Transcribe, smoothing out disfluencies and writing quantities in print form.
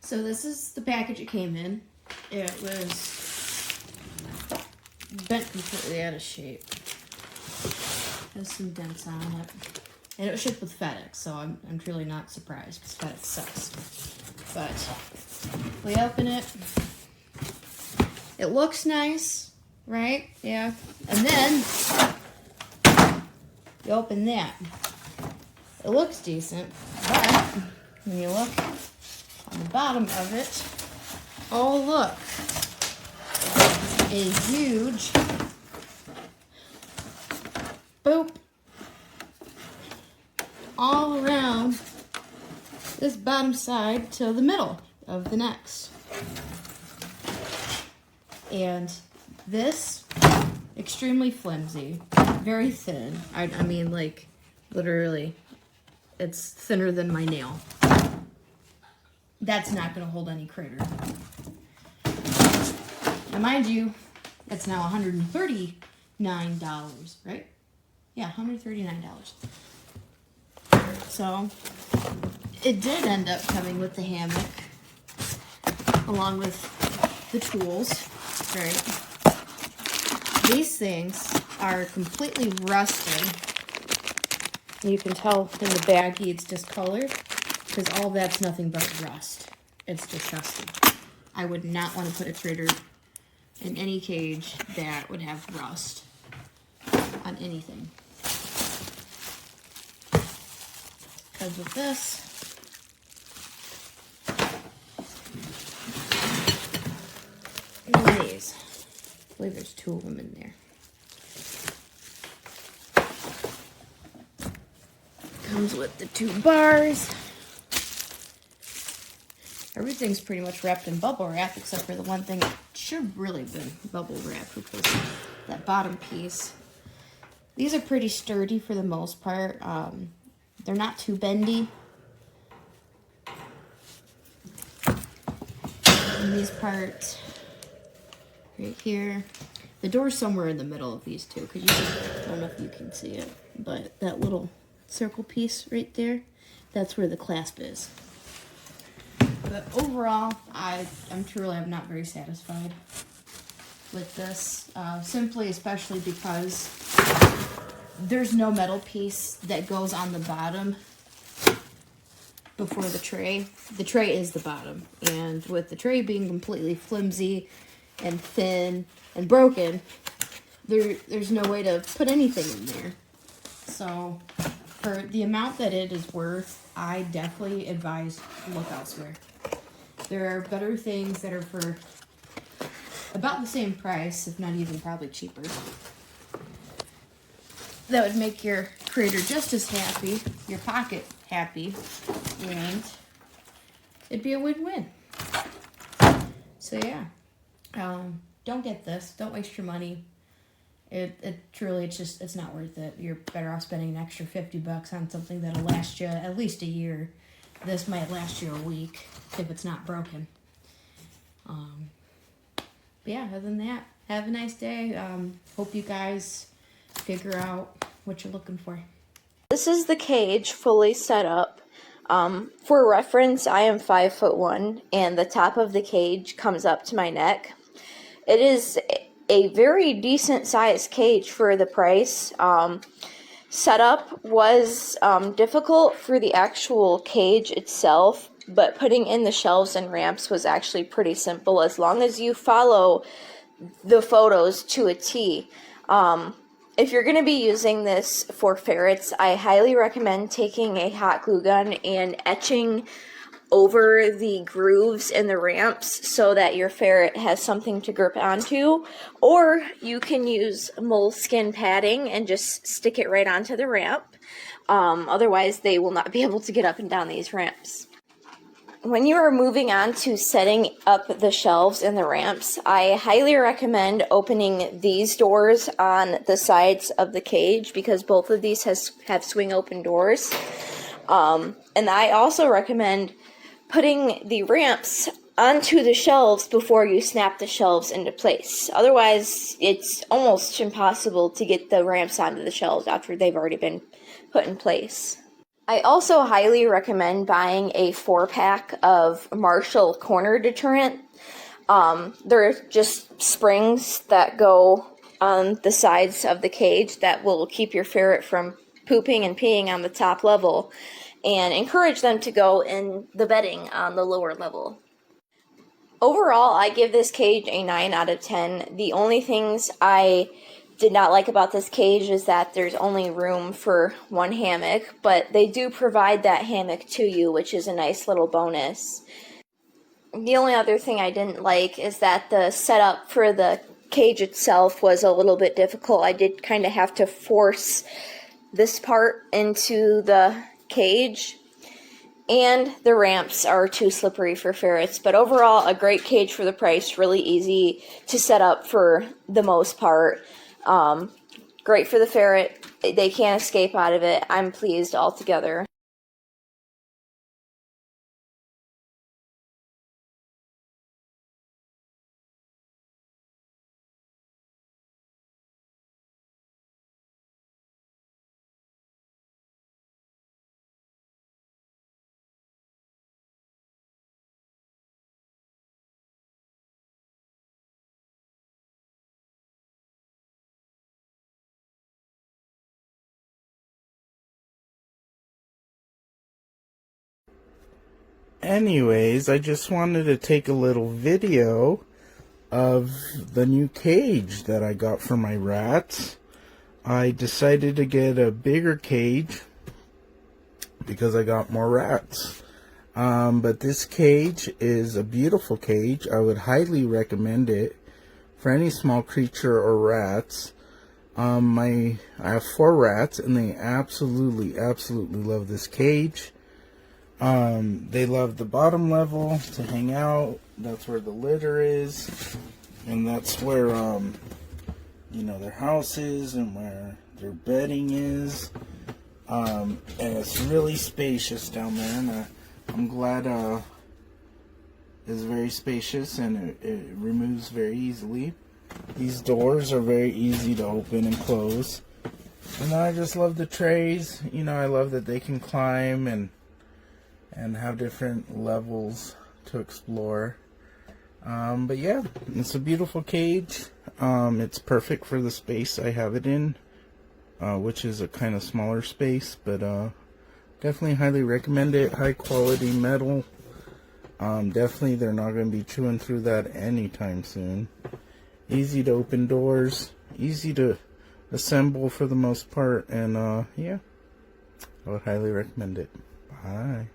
So this is the package it came in. It was bent completely out of shape. Has some dents on it. And it was shipped with FedEx, so I'm truly not surprised because FedEx sucks. But we open it. It looks nice, right? Yeah. And then you open that. It looks decent, but when you look on the bottom of it, oh look, a huge boop all around this bottom side to the middle of the next. And this, extremely flimsy, very thin. I mean, like, literally, it's thinner than my nail. That's not gonna hold any critter. Now, mind you, it's now $139, right? Yeah, $139. So, it did end up coming with the hammock, along with the tools, right? These things are completely rusted. You can tell in the baggie it's discolored, because all that's nothing but rust. It's disgusting. I would not want to put a critter in any cage that would have rust on anything. Because with this, these, I believe there's 2 of them in there. Comes with the 2 bars. Everything's pretty much wrapped in bubble wrap, except for the one thing that should really have been bubble wrap, which was that bottom piece. These are pretty sturdy for the most part. They're not too bendy. And these parts right here. The door's somewhere in the middle of these two, because I don't know if you can see it, but that little circle piece right there, that's where the clasp is. But overall, I'm not very satisfied with this, especially because there's no metal piece that goes on the bottom before the tray. The tray is the bottom, and with the tray being completely flimsy and thin and broken, there's no way to put anything in there. So for the amount that it is worth, I definitely advise look elsewhere. There are better things that are for about the same price, if not even probably cheaper, that would make your creator just as happy, your pocket happy, and it'd be a win-win. So yeah, don't get this. Don't waste your money. It truly, it's not worth it. You're better off spending an extra $50 on something that'll last you at least a year. This might last you a week if it's not broken. But yeah, other than that, have a nice day. Hope you guys figure out what you're looking for. This is the cage fully set up. For reference, I am 5'1", and the top of the cage comes up to my neck. It is a very decent sized cage for the price. Setup was difficult for the actual cage itself, but putting in the shelves and ramps was actually pretty simple as long as you follow the photos to a T. If you're going to be using this for ferrets, I highly recommend taking a hot glue gun and etching over the grooves in the ramps so that your ferret has something to grip onto, or you can use moleskin padding and just stick it right onto the ramp. Otherwise, they will not be able to get up and down these ramps. When you are moving on to setting up the shelves and the ramps, I highly recommend opening these doors on the sides of the cage because both of these have swing open doors. And I also recommend putting the ramps onto the shelves before you snap the shelves into place. Otherwise, it's almost impossible to get the ramps onto the shelves after they've already been put in place. I also highly recommend buying a 4-pack of Marshall corner deterrent. They're just springs that go on the sides of the cage that will keep your ferret from pooping and peeing on the top level, and encourage them to go in the bedding on the lower level. Overall, I give this cage a 9 out of 10. The only things I did not like about this cage is that there's only room for one hammock, but they do provide that hammock to you, which is a nice little bonus. The only other thing I didn't like is that the setup for the cage itself was a little bit difficult. I did kind of have to force this part into the cage, and the ramps are too slippery for ferrets. But overall, a great cage for the price, really easy to set up for the most part. Great for the ferret. They can't escape out of it. I'm pleased altogether. Anyways, I just wanted to take a little video of the new cage that I got for my rats. I decided to get a bigger cage because I got more rats. But this cage is a beautiful cage. I would highly recommend it for any small creature or rats. I have 4 rats, and they absolutely love this cage. They love the bottom level to hang out. That's where the litter is, and that's where their house is and where their bedding is. And it's really spacious down there, and I'm glad it's very spacious, and it removes very easily. These doors are very easy to open and close. And I just love the trays. I love that they can climb and have different levels to explore. But yeah, it's a beautiful cage. It's perfect for the space I have it in, which is a kind of smaller space, but definitely highly recommend it. High quality metal. Definitely they're not going to be chewing through that anytime soon. Easy to open doors, easy to assemble for the most part, and yeah, I would highly recommend it. Bye.